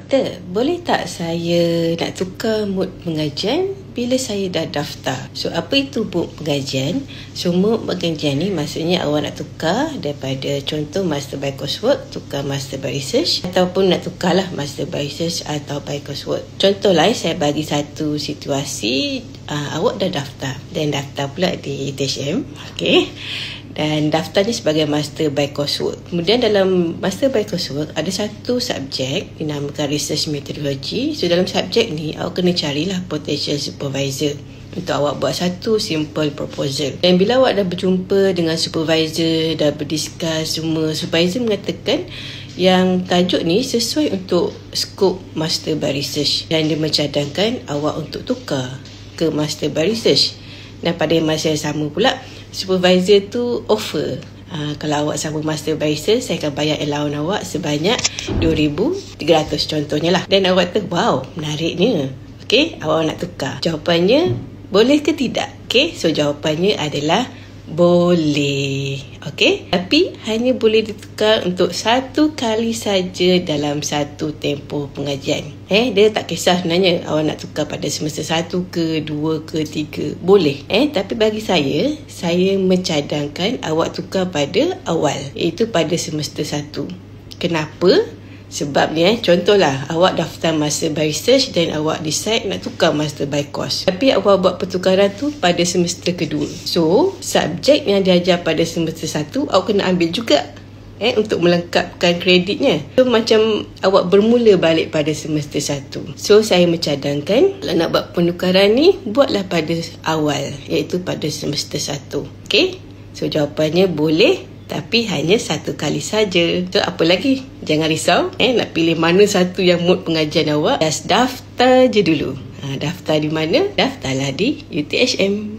Doktor, boleh tak saya nak tukar mood pengajian bila saya dah daftar? So, apa itu mood pengajian? So, mood pengajian ni maksudnya awak nak tukar daripada contoh Master by Coursework, tukar Master by Research, ataupun nak tukarlah Master by Research atau by Coursework. Contohlah, saya bagi satu situasi, awak dah daftar dan daftar pula di THM. Okay. Dan daftarnya sebagai Master by Coursework. Kemudian dalam Master by Coursework ada satu subjek dinamakan Research Methodology. So dalam subjek ni awak kena carilah potential supervisor untuk awak buat satu simple proposal. Dan bila awak dah berjumpa dengan supervisor, dah berdiskus semua, supervisor mengatakan yang tajuk ni sesuai untuk skop Master by Research dan dia mencadangkan awak untuk tukar ke Master by Research. Dan pada masa yang sama pula supervisor tu offer, kalau awak sama Master by Research, saya akan bayar allowance awak sebanyak 2,300 contohnya lah. Dan awak kata, wow, menariknya. Okay, awak nak tukar. Jawapannya, boleh ke tidak? Okay, so jawapannya adalah boleh. Okay, tapi hanya boleh ditukar untuk satu kali saja dalam satu tempoh pengajian. Dia tak kisah sebenarnya awak nak tukar pada semester 1 ke 2 ke 3. Boleh. Tapi bagi saya mencadangkan awak tukar pada awal, iaitu pada semester 1. Kenapa? Sebab ni contohlah awak daftar Master by Research dan awak decide nak tukar Master by Course. Tapi awak buat pertukaran tu pada semester kedua. So, subjek yang diajar pada semester 1 awak kena ambil juga untuk melengkapkan kreditnya. So, macam awak bermula balik pada semester 1. So, saya mencadangkan kalau nak buat penukaran ni, buatlah pada awal, iaitu pada semester 1. Okay? So, jawapannya boleh. Tapi hanya satu kali saja. So, apa lagi? Jangan risau. Nak pilih mana satu yang mood pengajian awak. Just daftar je dulu. Daftar di mana? Daftarlah di UTHM.